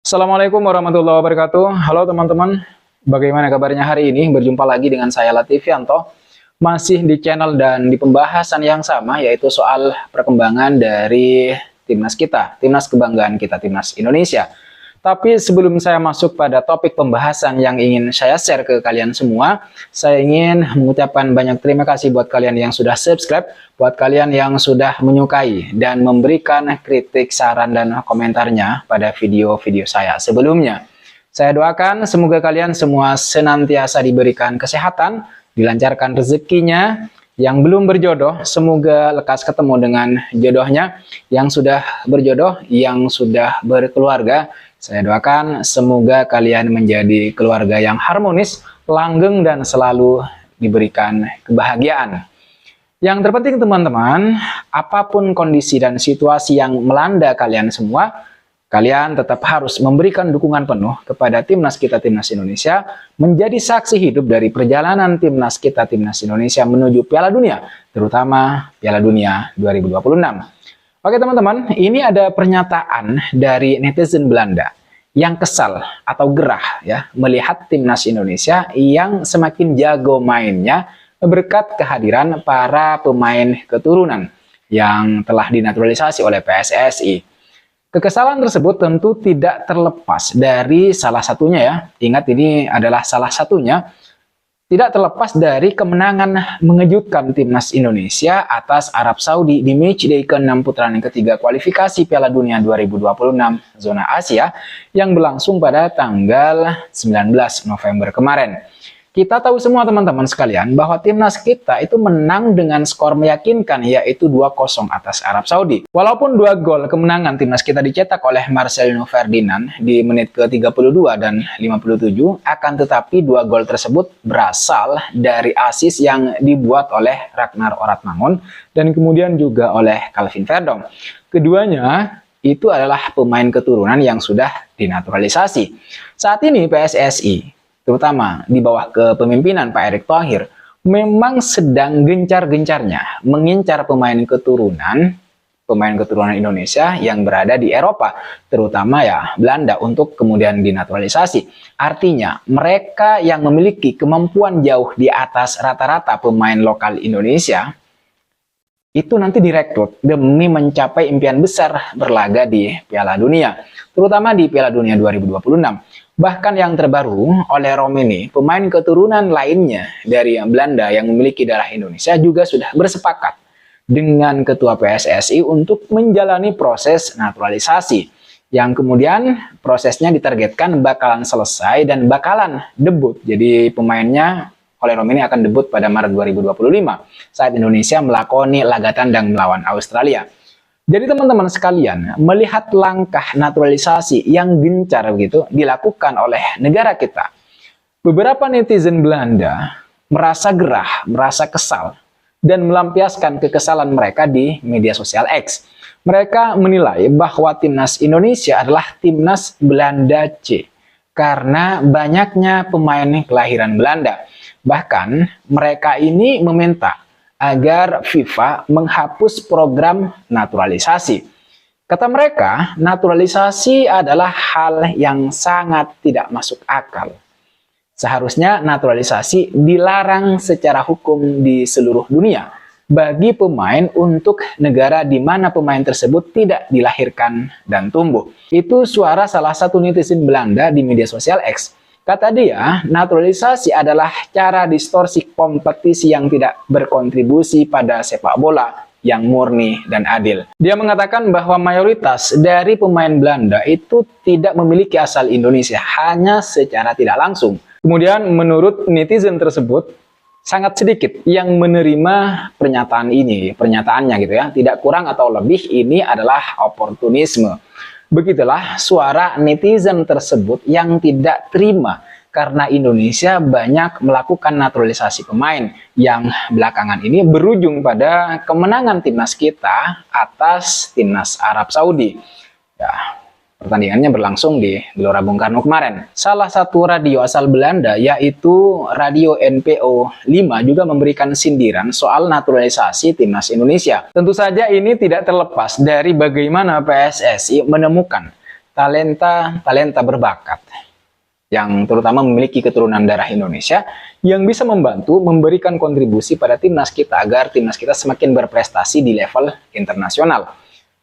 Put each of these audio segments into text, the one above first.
Assalamualaikum warahmatullahi wabarakatuh. Halo teman-teman, bagaimana kabarnya hari ini? Berjumpa lagi dengan saya Latifianto, masih di channel dan di pembahasan yang sama, yaitu soal perkembangan dari timnas kita, timnas kebanggaan kita, timnas Indonesia. Tapi sebelum saya masuk pada topik pembahasan yang ingin saya share ke kalian semua, saya ingin mengucapkan banyak terima kasih buat kalian yang sudah subscribe, buat kalian yang sudah menyukai dan memberikan kritik, saran, dan komentarnya pada video-video saya sebelumnya. Saya doakan semoga kalian semua senantiasa diberikan kesehatan, dilancarkan rezekinya. Yang belum berjodoh, semoga lekas ketemu dengan jodohnya. Yang sudah berjodoh, yang sudah berkeluarga, saya doakan semoga kalian menjadi keluarga yang harmonis, langgeng, dan selalu diberikan kebahagiaan. Yang terpenting teman-teman, apapun kondisi dan situasi yang melanda kalian semua, kalian tetap harus memberikan dukungan penuh kepada timnas kita, timnas Indonesia, menjadi saksi hidup dari perjalanan timnas kita, timnas Indonesia menuju Piala Dunia, terutama Piala Dunia 2026. Oke teman-teman, ini ada pernyataan dari netizen Belanda yang kesal atau gerah ya melihat timnas Indonesia yang semakin jago mainnya berkat kehadiran para pemain keturunan yang telah dinaturalisasi oleh PSSI. Kekesalan tersebut tentu tidak terlepas dari salah satunya ya. Ingat ini adalah salah satunya. Tidak terlepas dari kemenangan mengejutkan timnas Indonesia atas Arab Saudi di matchday ke-6 putaran ketiga kualifikasi Piala Dunia 2026 zona Asia yang berlangsung pada tanggal 19 November kemarin. Kita tahu semua teman-teman sekalian bahwa timnas kita itu menang dengan skor meyakinkan, yaitu 2-0 atas Arab Saudi. Walaupun 2 gol kemenangan timnas kita dicetak oleh Marcelino Ferdinand di menit ke-32 dan 57, akan tetapi 2 gol tersebut berasal dari assist yang dibuat oleh Ragnar Oratmangun dan kemudian juga oleh Calvin Verdong. Keduanya itu adalah pemain keturunan yang sudah dinaturalisasi. Saat ini PSSI terutama di bawah kepemimpinan Pak Erick Thohir, memang sedang gencar-gencarnya mengincar pemain keturunan Indonesia yang berada di Eropa, terutama ya Belanda, untuk kemudian dinaturalisasi. Artinya, mereka yang memiliki kemampuan jauh di atas rata-rata pemain lokal Indonesia, itu nanti direkrut demi mencapai impian besar berlaga di Piala Dunia, terutama di Piala Dunia 2026. Bahkan yang terbaru, oleh Romeni, pemain keturunan lainnya dari Belanda yang memiliki darah Indonesia juga sudah bersepakat dengan ketua PSSI untuk menjalani proses naturalisasi. Yang kemudian prosesnya ditargetkan bakalan selesai dan bakalan debut. Jadi pemainnya oleh Romeni akan debut pada Maret 2025 saat Indonesia melakoni laga tandang melawan Australia. Jadi teman-teman sekalian, melihat langkah naturalisasi yang gencar begitu dilakukan oleh negara kita, beberapa netizen Belanda merasa gerah, merasa kesal, dan melampiaskan kekesalan mereka di media sosial X. Mereka menilai bahwa timnas Indonesia adalah timnas Belanda C, karena banyaknya pemain kelahiran Belanda. Bahkan mereka ini meminta agar FIFA menghapus program naturalisasi. Kata mereka, naturalisasi adalah hal yang sangat tidak masuk akal. Seharusnya naturalisasi dilarang secara hukum di seluruh dunia bagi pemain untuk negara di mana pemain tersebut tidak dilahirkan dan tumbuh. Itu suara salah satu netizen Belanda di media sosial X. Kata dia, naturalisasi adalah cara distorsi kompetisi yang tidak berkontribusi pada sepak bola yang murni dan adil. Dia mengatakan bahwa mayoritas dari pemain Belanda itu tidak memiliki asal Indonesia, hanya secara tidak langsung. Kemudian menurut netizen tersebut, sangat sedikit yang menerima pernyataannya gitu ya. Tidak kurang atau lebih, ini adalah oportunisme. Begitulah suara netizen tersebut yang tidak terima karena Indonesia banyak melakukan naturalisasi pemain yang belakangan ini berujung pada kemenangan timnas kita atas timnas Arab Saudi. Ya, pertandingannya berlangsung di Gelora Bung Karno kemarin. Salah satu radio asal Belanda, yaitu Radio NPO 5, juga memberikan sindiran soal naturalisasi timnas Indonesia. Tentu saja ini tidak terlepas dari bagaimana PSSI menemukan talenta berbakat yang terutama memiliki keturunan darah Indonesia yang bisa membantu memberikan kontribusi pada timnas kita agar timnas kita semakin berprestasi di level internasional.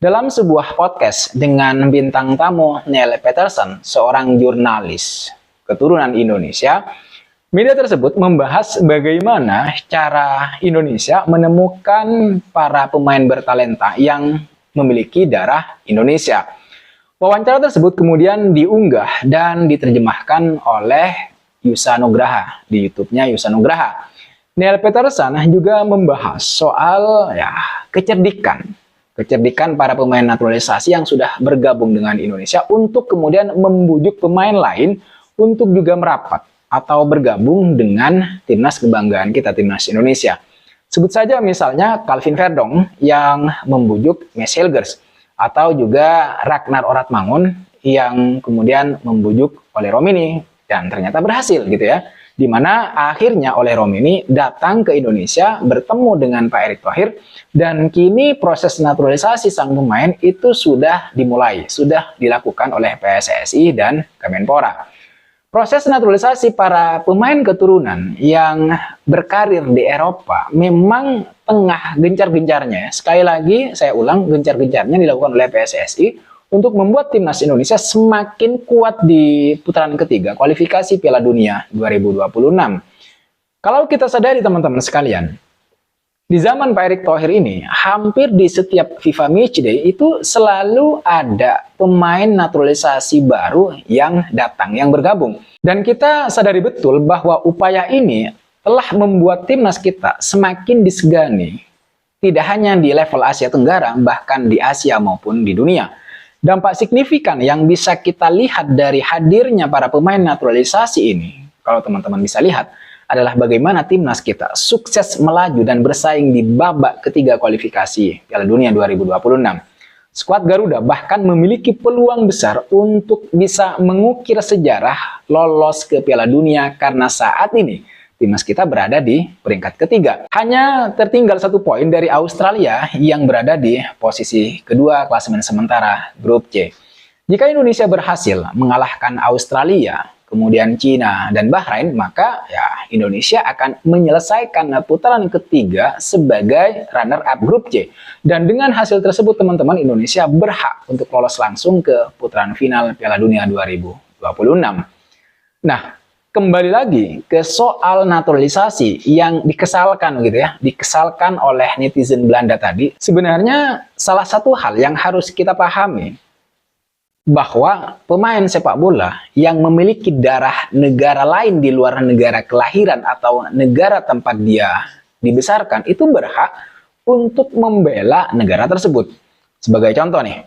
Dalam sebuah podcast dengan bintang tamu Neil Peterson, seorang jurnalis keturunan Indonesia, media tersebut membahas bagaimana cara Indonesia menemukan para pemain bertalenta yang memiliki darah Indonesia. Wawancara tersebut kemudian diunggah dan diterjemahkan oleh Yusa Nugraha di YouTube-nya Yusa Nugraha. Neil Peterson juga membahas soal kecerdikan para pemain naturalisasi yang sudah bergabung dengan Indonesia untuk kemudian membujuk pemain lain untuk juga merapat atau bergabung dengan timnas kebanggaan kita, timnas Indonesia. Sebut saja misalnya Calvin Verdong yang membujuk Mes Hilgers, atau juga Ragnar Oratmangun yang kemudian membujuk Ole Romini dan ternyata berhasil gitu ya. Dimana akhirnya Ole Romini datang ke Indonesia bertemu dengan Pak Erick Thohir dan kini proses naturalisasi sang pemain itu sudah dimulai, sudah dilakukan oleh PSSI dan Kemenpora. Proses naturalisasi para pemain keturunan yang berkarir di Eropa memang tengah gencar-gencarnya. Sekali lagi, saya ulang, gencar-gencarnya dilakukan oleh PSSI untuk membuat timnas Indonesia semakin kuat di putaran ketiga kualifikasi Piala Dunia 2026. Kalau kita sadari teman-teman sekalian, di zaman Pak Erick Thohir ini, hampir di setiap FIFA Matchday itu selalu ada pemain naturalisasi baru yang datang, yang bergabung. Dan kita sadari betul bahwa upaya ini telah membuat timnas kita semakin disegani. Tidak hanya di level Asia Tenggara, bahkan di Asia maupun di dunia. Dampak signifikan yang bisa kita lihat dari hadirnya para pemain naturalisasi ini, kalau teman-teman bisa lihat, adalah bagaimana timnas kita sukses melaju dan bersaing di babak ketiga kualifikasi Piala Dunia 2026. Skuad Garuda bahkan memiliki peluang besar untuk bisa mengukir sejarah lolos ke Piala Dunia karena saat ini timnas kita berada di peringkat ketiga. Hanya tertinggal 1 poin dari Australia yang berada di posisi kedua klasemen sementara grup C. Jika Indonesia berhasil mengalahkan Australia, kemudian Cina dan Bahrain, maka ya Indonesia akan menyelesaikan putaran ketiga sebagai runner-up grup C. Dan dengan hasil tersebut teman-teman, Indonesia berhak untuk lolos langsung ke putaran final Piala Dunia 2026. Nah, kembali lagi ke soal naturalisasi yang dikesalkan gitu ya, dikesalkan oleh netizen Belanda tadi. Sebenarnya salah satu hal yang harus kita pahami bahwa pemain sepak bola yang memiliki darah negara lain di luar negara kelahiran atau negara tempat dia dibesarkan itu berhak untuk membela negara tersebut. Sebagai contoh nih,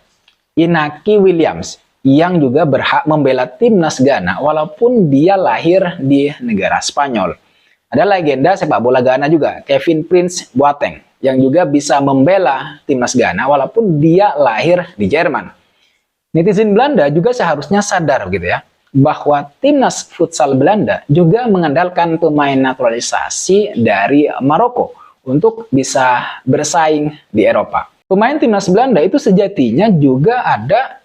Inaki Williams yang juga berhak membela timnas Ghana walaupun dia lahir di negara Spanyol. Ada legenda sepak bola Ghana juga, Kevin Prince Boateng, yang juga bisa membela timnas Ghana walaupun dia lahir di Jerman. Netizen Belanda juga seharusnya sadar gitu ya, bahwa timnas futsal Belanda juga mengandalkan pemain naturalisasi dari Maroko untuk bisa bersaing di Eropa. Pemain timnas Belanda itu sejatinya juga ada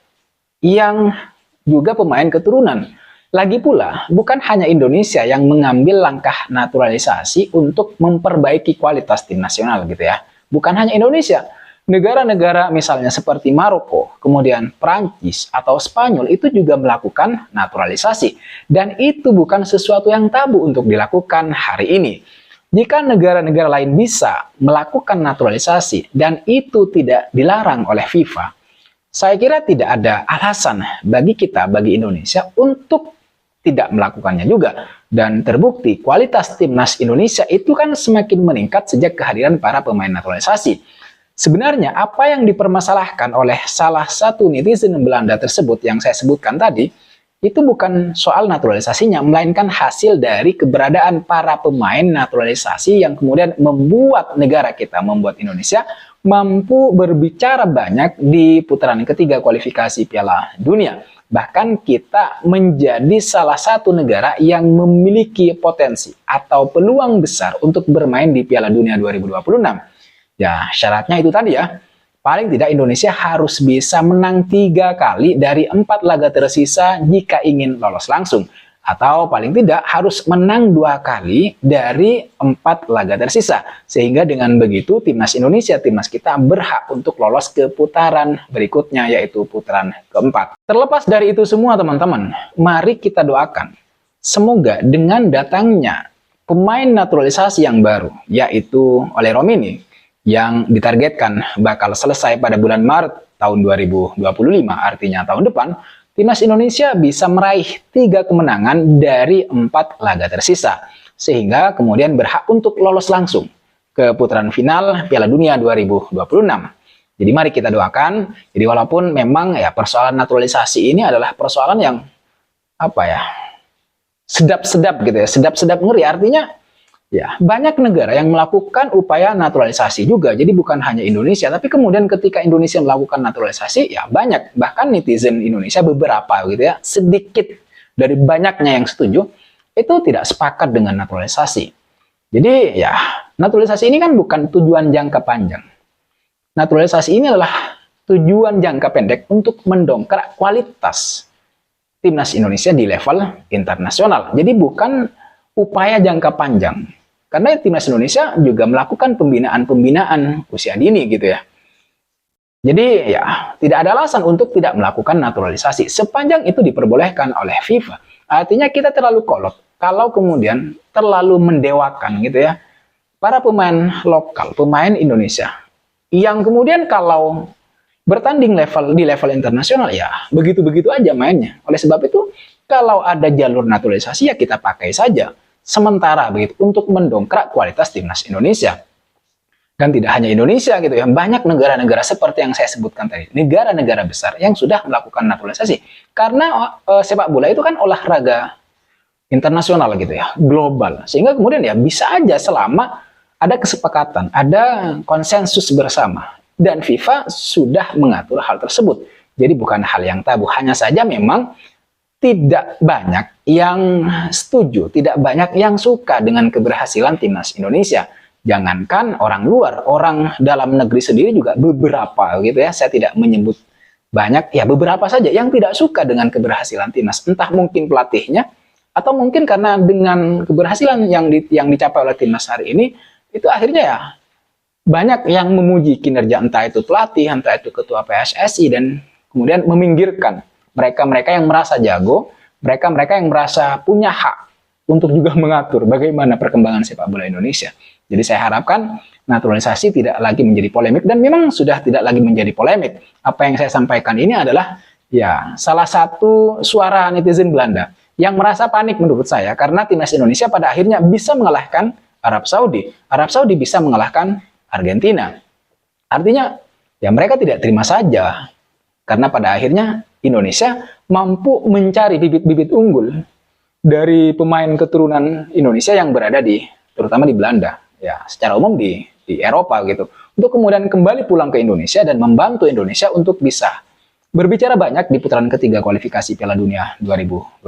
yang juga pemain keturunan. Lagi pula, bukan hanya Indonesia yang mengambil langkah naturalisasi untuk memperbaiki kualitas tim nasional gitu ya. Bukan hanya Indonesia. Negara-negara misalnya seperti Maroko, kemudian Prancis atau Spanyol itu juga melakukan naturalisasi. Dan itu bukan sesuatu yang tabu untuk dilakukan hari ini. Jika negara-negara lain bisa melakukan naturalisasi dan itu tidak dilarang oleh FIFA, saya kira tidak ada alasan bagi kita, bagi Indonesia untuk tidak melakukannya juga. Dan terbukti kualitas timnas Indonesia itu kan semakin meningkat sejak kehadiran para pemain naturalisasi. Sebenarnya apa yang dipermasalahkan oleh salah satu netizen Belanda tersebut yang saya sebutkan tadi, itu bukan soal naturalisasinya, melainkan hasil dari keberadaan para pemain naturalisasi yang kemudian membuat negara kita, membuat Indonesia mampu berbicara banyak di putaran ketiga kualifikasi Piala Dunia. Bahkan kita menjadi salah satu negara yang memiliki potensi atau peluang besar untuk bermain di Piala Dunia 2026. Ya, syaratnya itu tadi ya, paling tidak Indonesia harus bisa menang 3 kali dari 4 laga tersisa jika ingin lolos langsung. Atau paling tidak harus menang 2 kali dari 4 laga tersisa. Sehingga dengan begitu timnas Indonesia, timnas kita berhak untuk lolos ke putaran berikutnya, yaitu putaran keempat. Terlepas dari itu semua teman-teman, mari kita doakan. Semoga dengan datangnya pemain naturalisasi yang baru, yaitu Oleh Romini, yang ditargetkan bakal selesai pada bulan Maret tahun 2025, artinya tahun depan, timnas Indonesia bisa meraih 3 kemenangan dari 4 laga tersisa, sehingga kemudian berhak untuk lolos langsung ke putaran final Piala Dunia 2026. Jadi mari kita doakan. Jadi walaupun memang ya persoalan naturalisasi ini adalah persoalan yang sedap-sedap gitu ya, sedap-sedap ngeri, artinya ya, banyak negara yang melakukan upaya naturalisasi juga. Jadi bukan hanya Indonesia, tapi kemudian ketika Indonesia melakukan naturalisasi, ya banyak. Bahkan netizen Indonesia beberapa gitu ya, sedikit dari banyaknya yang setuju, itu tidak sepakat dengan naturalisasi. Jadi ya, naturalisasi ini kan bukan tujuan jangka panjang. Naturalisasi ini adalah tujuan jangka pendek untuk mendongkrak kualitas timnas Indonesia di level internasional. Jadi bukan upaya jangka panjang. Karena timnas Indonesia juga melakukan pembinaan usia dini gitu ya. Jadi ya tidak ada alasan untuk tidak melakukan naturalisasi sepanjang itu diperbolehkan oleh FIFA. Artinya kita terlalu kolot kalau kemudian terlalu mendewakan gitu ya para pemain lokal, pemain Indonesia yang kemudian kalau bertanding di level internasional ya begitu-begitu aja mainnya. Oleh sebab itu kalau ada jalur naturalisasi ya kita pakai saja. Sementara begitu untuk mendongkrak kualitas timnas Indonesia. Dan tidak hanya Indonesia gitu ya, banyak negara-negara seperti yang saya sebutkan tadi, negara-negara besar yang sudah melakukan naturalisasi. Karena sepak bola itu kan olahraga internasional gitu ya, global. Sehingga kemudian ya bisa aja selama ada kesepakatan, ada konsensus bersama dan FIFA sudah mengatur hal tersebut. Jadi bukan hal yang tabu, hanya saja memang tidak banyak yang setuju, tidak banyak yang suka dengan keberhasilan timnas Indonesia. Jangankan orang luar, orang dalam negeri sendiri juga beberapa gitu ya. Saya tidak menyebut banyak, ya beberapa saja yang tidak suka dengan keberhasilan timnas. Entah mungkin pelatihnya, atau mungkin karena dengan keberhasilan yang dicapai oleh timnas hari ini, itu akhirnya ya banyak yang memuji kinerja entah itu pelatih, entah itu ketua PSSI, dan kemudian meminggirkan mereka-mereka yang merasa jago, mereka-mereka yang merasa punya hak untuk juga mengatur bagaimana perkembangan sepak bola Indonesia. Jadi saya harapkan naturalisasi tidak lagi menjadi polemik, dan memang sudah tidak lagi menjadi polemik. Apa yang saya sampaikan ini adalah ya salah satu suara netizen Belanda yang merasa panik menurut saya karena timnas Indonesia pada akhirnya bisa mengalahkan Arab Saudi. Arab Saudi bisa mengalahkan Argentina. Artinya ya mereka tidak terima saja karena pada akhirnya Indonesia mampu mencari bibit-bibit unggul dari pemain keturunan Indonesia yang berada terutama di Belanda, ya secara umum di Eropa gitu, untuk kemudian kembali pulang ke Indonesia dan membantu Indonesia untuk bisa berbicara banyak di putaran ketiga kualifikasi Piala Dunia 2026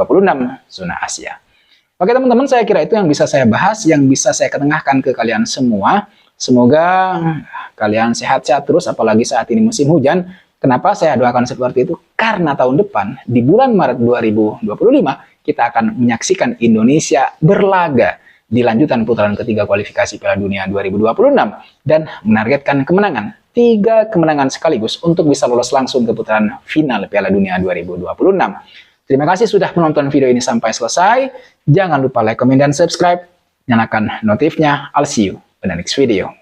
zona Asia. Oke teman-teman, saya kira itu yang bisa saya bahas, yang bisa saya ketengahkan ke kalian semua. Semoga kalian sehat-sehat terus, apalagi saat ini musim hujan. Kenapa saya doakan seperti itu? Karena tahun depan, di bulan Maret 2025, kita akan menyaksikan Indonesia berlaga di lanjutan putaran ketiga kualifikasi Piala Dunia 2026 dan menargetkan kemenangan, 3 kemenangan sekaligus untuk bisa lolos langsung ke putaran final Piala Dunia 2026. Terima kasih sudah menonton video ini sampai selesai. Jangan lupa like, comment, dan subscribe. Nyalakan notifnya. I'll see you in the next video.